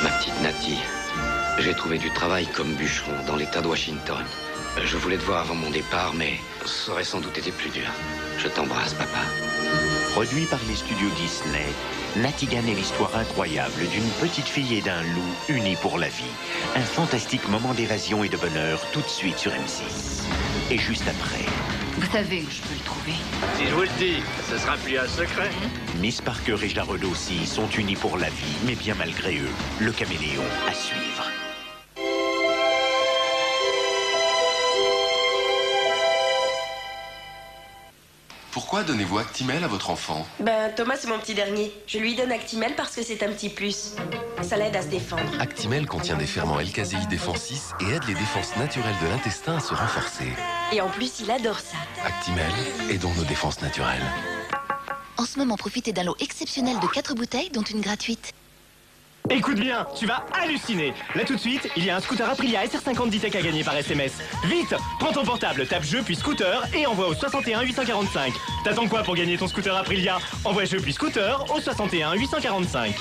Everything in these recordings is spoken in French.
Ma petite Natty, j'ai trouvé du travail comme bûcheron dans l'État de Washington. Je voulais te voir avant mon départ, mais ça aurait sans doute été plus dur. Je t'embrasse, papa. Produit par les studios Disney, Nattigan est l'histoire incroyable d'une petite fille et d'un loup unis pour la vie. Un fantastique moment d'évasion et de bonheur tout de suite sur M6. Et juste après... Vous savez où je peux le trouver? Si je vous le dis, ce sera plus un secret. Miss Parker et Jarod aussi sont unis pour la vie, mais bien malgré eux, le caméléon à suivre. Pourquoi donnez-vous Actimel à votre enfant? Thomas, c'est mon petit dernier. Je lui donne Actimel parce que c'est un petit plus. Ça l'aide à se défendre. Actimel contient des ferments L-caséine défense 6 et aide les défenses naturelles de l'intestin à se renforcer. Et en plus, il adore ça. Actimel, aidons nos défenses naturelles. En ce moment, profitez d'un lot exceptionnel de 4 bouteilles, dont une gratuite. Écoute bien, tu vas halluciner. Là tout de suite, il y a un scooter Aprilia SR50 D-Tech à gagner par SMS. Vite, prends ton portable, tape jeu puis scooter et envoie au 61 845. T'attends quoi pour gagner ton scooter Aprilia? Envoie jeu puis scooter au 61 845.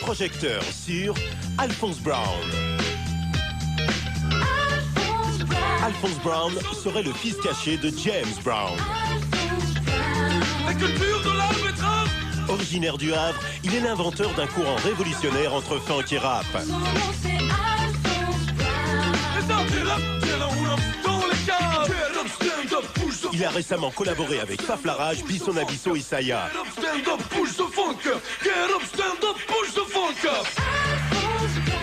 Projecteur sur Alphonse Brown. Alphonse Brown serait le fils caché de James Brown. La culture de l'arbitrage. Originaire du Havre, il est l'inventeur d'un courant révolutionnaire entre funk et rap. Il a récemment collaboré avec Faf Larage, Bisson Abisso et Saya.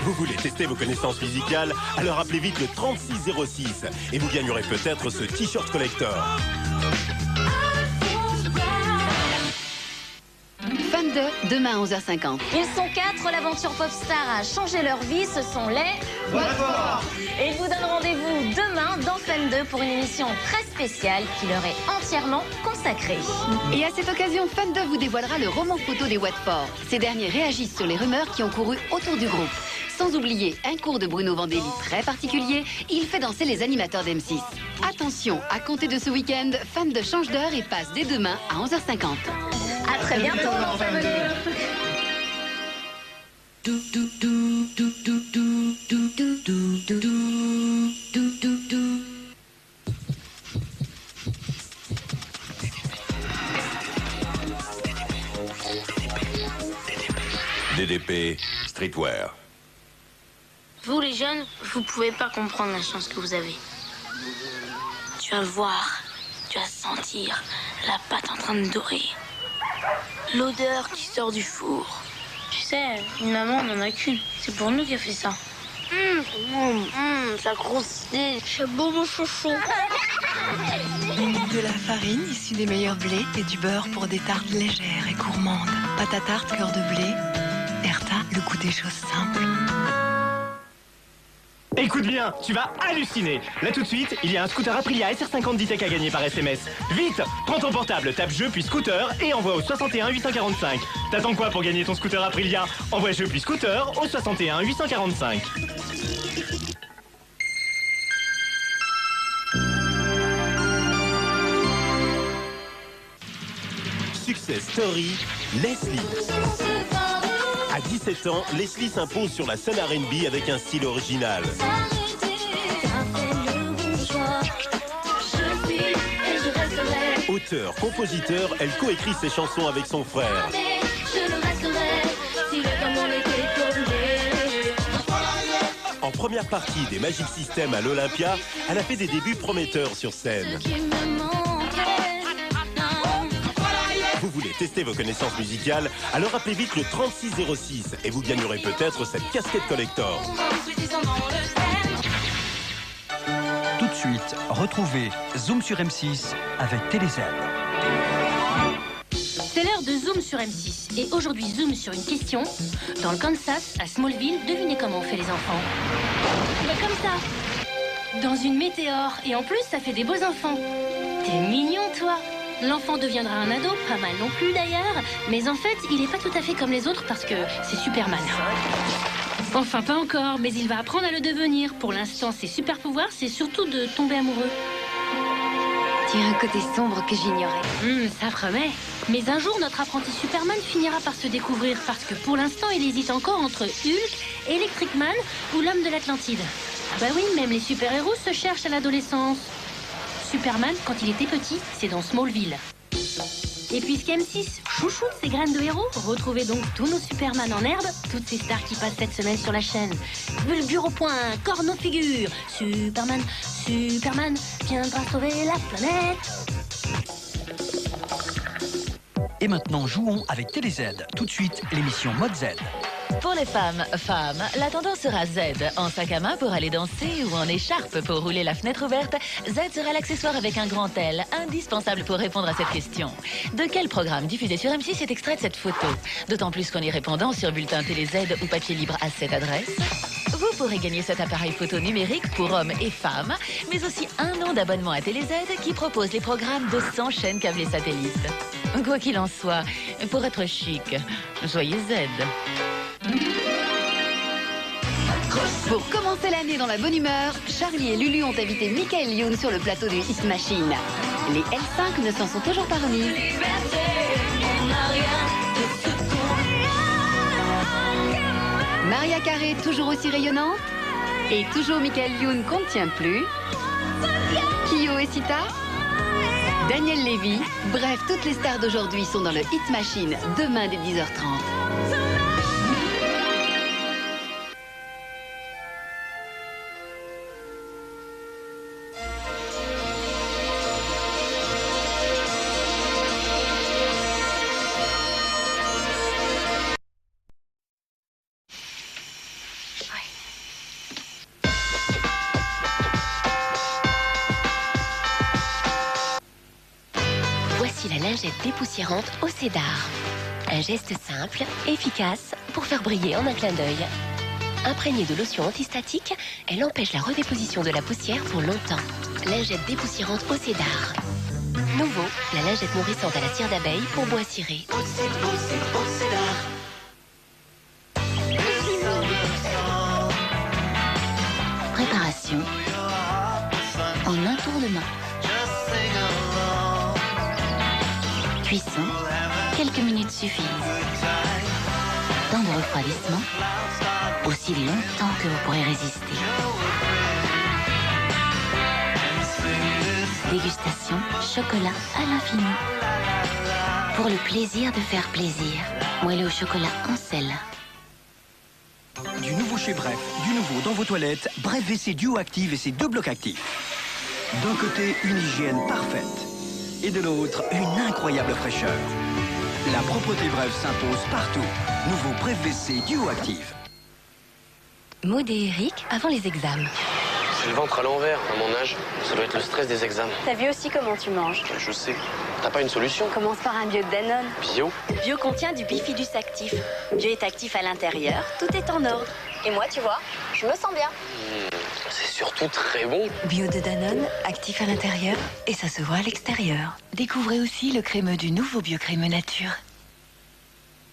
Vous voulez tester vos connaissances musicales? Alors appelez vite le 3606 et vous gagnerez peut-être ce t-shirt collector. Fan 2, demain à 11h50. Ils sont 4, l'aventure Popstar a changé leur vie, ce sont les... Et ils vous donnent rendez-vous demain dans Fan 2 pour une émission très spéciale qui leur est entièrement consacrée. Et à cette occasion, Fan 2 vous dévoilera le roman photo des Watford. Ces derniers réagissent sur les rumeurs qui ont couru autour du groupe. Sans oublier un cours de Bruno Vandelli très particulier, il fait danser les animateurs d'M6. Attention, à compter de ce week-end, Fan 2 change d'heure et passe dès demain à 11h50. À très bientôt dans Fan 2. DDP Streetwear. Vous les jeunes, vous pouvez pas comprendre la chance que vous avez. Tu vas voir, tu vas sentir la pâte en train de dorer. L'odeur qui sort du four. Tu sais, une maman n'en a qu'une. C'est pour nous qu'elle fait ça. La grosse idée. C'est beau mon chouchou. De la farine issue des meilleurs blés et du beurre pour des tartes légères et gourmandes. Pâte à tarte cœur de blé. Erta, le goût des choses simples. Écoute bien, tu vas halluciner. Là tout de suite, il y a un scooter Aprilia SR50 D-Tech à gagner par SMS. Vite, prends ton portable, tape jeu puis scooter et envoie au 61 845. T'attends quoi pour gagner ton scooter Aprilia? Envoie jeu puis scooter au 61 845. Success Story, Leslie. À 17 ans, Leslie s'impose sur la scène R&B avec un style original. Auteur, compositeur, elle coécrit ses chansons avec son frère. En première partie des Magic System à l'Olympia, elle a fait des débuts prometteurs sur scène. Vous voulez tester vos connaissances musicales? Alors appelez vite le 3606 et vous gagnerez peut-être cette casquette collector. suite, retrouvez Zoom sur M6 avec TéléZ. C'est l'heure de Zoom sur M6. Et aujourd'hui, Zoom sur une question. Dans le Kansas, à Smallville, devinez comment on fait les enfants. Bah comme ça. Dans une météore. Et en plus, ça fait des beaux enfants. T'es mignon, toi. L'enfant deviendra un ado, pas mal non plus d'ailleurs. Mais en fait, il est pas tout à fait comme les autres parce que c'est Superman. Enfin, pas encore, mais il va apprendre à le devenir. Pour l'instant, ses super pouvoirs, c'est surtout de tomber amoureux. Tu as un côté sombre que j'ignorais. Ça promet. Mais un jour, notre apprenti Superman finira par se découvrir parce que pour l'instant, il hésite encore entre Hulk, Electric Man ou l'homme de l'Atlantide. Ah bah oui, même les super-héros se cherchent à l'adolescence. Superman, quand il était petit, c'est dans Smallville. Et puisque M6 chouchoute ses graines de héros, retrouvez donc tous nos Superman en herbe, toutes ces stars qui passent cette semaine sur la chaîne. Vulgure au point, corne aux figures. Superman, Superman viendra sauver la planète. Et maintenant, jouons avec TéléZ. Tout de suite, l'émission Mode Z. Pour les femmes, la tendance sera Z. En sac à main pour aller danser ou en écharpe pour rouler la fenêtre ouverte, Z sera l'accessoire avec un grand L, indispensable pour répondre à cette question. De quel programme diffusé sur M6 est extrait de cette photo? D'autant plus qu'en y répondant sur bulletin TéléZ ou papier libre à cette adresse, vous pourrez gagner cet appareil photo numérique pour hommes et femmes, mais aussi un an d'abonnement à TéléZ qui propose les programmes de 100 chaînes câblées satellites. Quoi qu'il en soit, pour être chic, soyez Z. Pour commencer l'année dans la bonne humeur, Charlie et Lulu ont invité Michael Youn sur le plateau du Hit Machine. Les L5 ne s'en sont toujours pas remis. Maria Carré, toujours aussi rayonnante. Et toujours Michael Youn qu'on ne tient plus. Kyo et Sita. Daniel Lévy. Bref, toutes les stars d'aujourd'hui sont dans le Hit Machine, demain dès 10h30. La lingette dépoussiérante au cédar. Un geste simple, efficace, pour faire briller en un clin d'œil. Imprégnée de lotion antistatique, elle empêche la redéposition de la poussière pour longtemps. Lingette dépoussiérante au cédar. Nouveau, la lingette nourrissante à la cire d'abeille pour bois ciré. Préparation en un tour de main. Cuisson, quelques minutes suffisent. Temps de refroidissement, aussi longtemps que vous pourrez résister. Dégustation, chocolat à l'infini. Pour le plaisir de faire plaisir, moelleux au chocolat en sel. Du nouveau chez Bref, du nouveau dans vos toilettes, Bref WC Duo Active et ses 2 blocs actifs. D'un côté, une hygiène parfaite. Et de l'autre, une incroyable fraîcheur. La propreté Bref s'impose partout. Nouveau Bref WC Duo Active. Maud et Eric avant les examens. J'ai le ventre à l'envers, à mon âge. Ça doit être le stress des examens. T'as vu aussi comment tu manges? Je sais. T'as pas une solution? Commence par un bio de Danone. Bio? Bio contient du bifidus actif. Bio est actif à l'intérieur, tout est en ordre. Et moi, tu vois, je me sens bien. C'est surtout très bon. Bio de Danone, actif à l'intérieur et ça se voit à l'extérieur. Découvrez aussi le crémeux du nouveau Bio Crémeux Nature.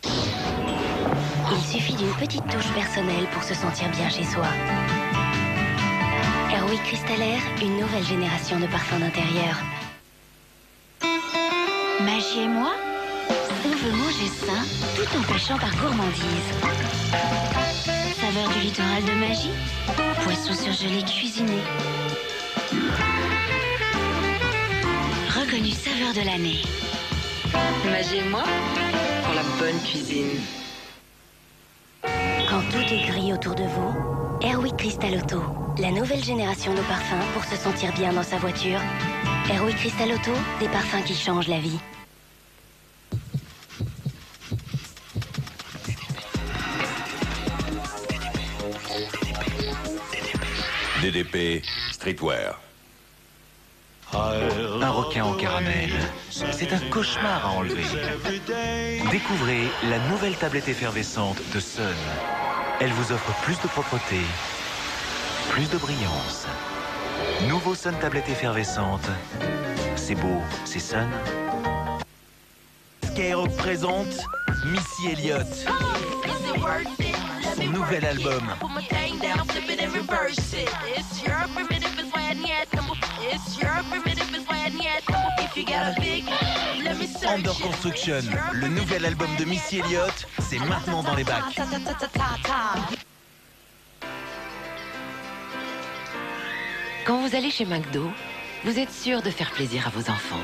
Il suffit d'une petite touche personnelle pour se sentir bien chez soi. Airwick Crystal Air, une nouvelle génération de parfums d'intérieur. Magie et moi, on veut manger sain tout en pêchant par gourmandise. Saveur du littoral de Magie, poisson surgelé cuisiné. Reconnue saveur de l'année. Magie et moi, pour la bonne cuisine. Quand tout est gris autour de vous, Airwick Crystal Auto, la nouvelle génération de parfums pour se sentir bien dans sa voiture. Airwick Crystal Auto, des parfums qui changent la vie. DDP Streetwear. Un requin au caramel. C'est un cauchemar à enlever. Découvrez la nouvelle tablette effervescente de Sun. Elle vous offre plus de propreté, plus de brillance. Nouveau Sun tablette effervescente. C'est beau, c'est Sun. Skyrock présente Missy Elliott. Son nouvel album. Under Construction, le nouvel album de Missy Elliott, c'est maintenant dans les bacs. Quand vous allez chez McDo, vous êtes sûr de faire plaisir à vos enfants.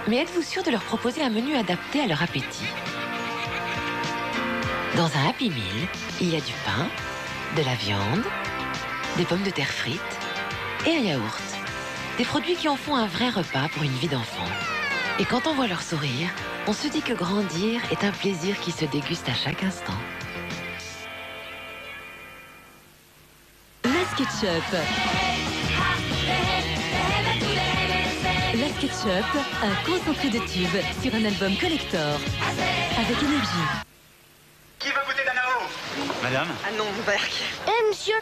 Mais êtes-vous sûr de leur proposer un menu adapté à leur appétit? Dans un Happy Meal, il y a du pain, de la viande, des pommes de terre frites et un yaourt. Des produits qui en font un vrai repas pour une vie d'enfant. Et quand on voit leur sourire, on se dit que grandir est un plaisir qui se déguste à chaque instant. La SketchUp. La SketchUp, un concentré de tubes sur un album collector. Avec énergie. Qui veut goûter Danao? Madame? Ah non, Berk. Monsieur,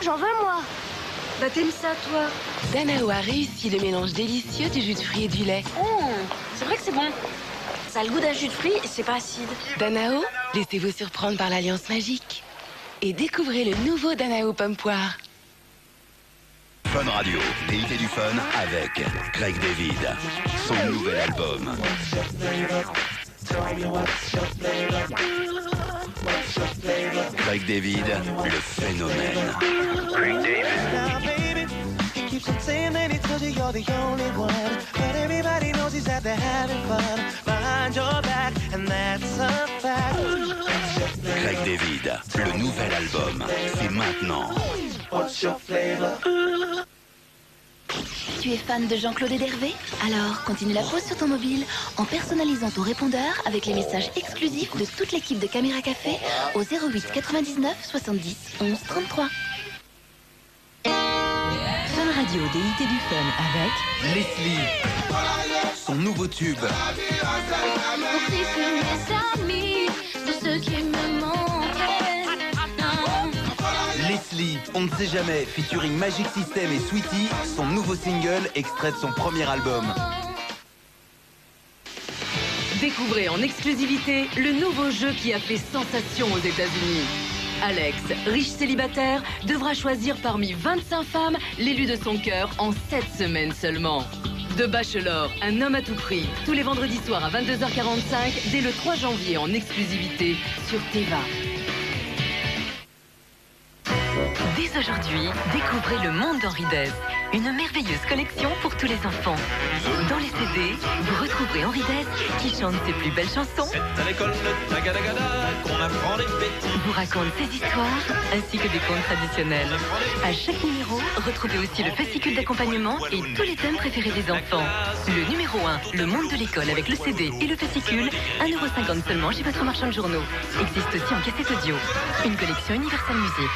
j'en veux moi. Bah t'aimes ça, toi? Danao a réussi le mélange délicieux du jus de fruits et du lait. C'est vrai que c'est bon. Ça a le goût d'un jus de fruits et c'est pas acide. Danao, laissez-vous surprendre par l'alliance magique. Et découvrez le nouveau Danao Pomme Poire. Fun Radio, TIT du Fun avec Craig David. Son nouvel album. Craig David, le phénomène. Craig David. Craig David, le nouvel album, c'est maintenant. Tu es fan de Jean-Claude et d'Hervé? Alors, continue la pause sur ton mobile en personnalisant ton répondeur avec les messages exclusifs de toute l'équipe de Caméra Café au 08 99 70 11 33. Fun Radio DIT du Fun avec Leslie. Son nouveau tube. De ceux qui me manquaient. Leslie, on ne sait jamais, featuring Magic System et Sweetie, son nouveau single extrait de son premier album. Découvrez en exclusivité le nouveau jeu qui a fait sensation aux États-Unis. Alex, riche célibataire, devra choisir parmi 25 femmes l'élu de son cœur en 7 semaines seulement. The Bachelor, un homme à tout prix, tous les vendredis soirs à 22h45, dès le 3 janvier en exclusivité sur Teva. Dès aujourd'hui, découvrez le monde d'Henri Dess, une merveilleuse collection pour tous les enfants. Dans les CD, vous retrouverez Henri Dess qui chante ses plus belles chansons, C'est à l'école de Tagadagada qu'on apprend les bêtises. vous raconte ses histoires, ainsi que des contes traditionnels. À chaque numéro, retrouvez aussi le fascicule d'accompagnement et tous les thèmes préférés des enfants. Le numéro 1, le monde de l'école avec le CD et le fascicule, 1,50 € seulement chez votre marchand de journaux. Existe aussi en cassette audio. Une collection Universal Music.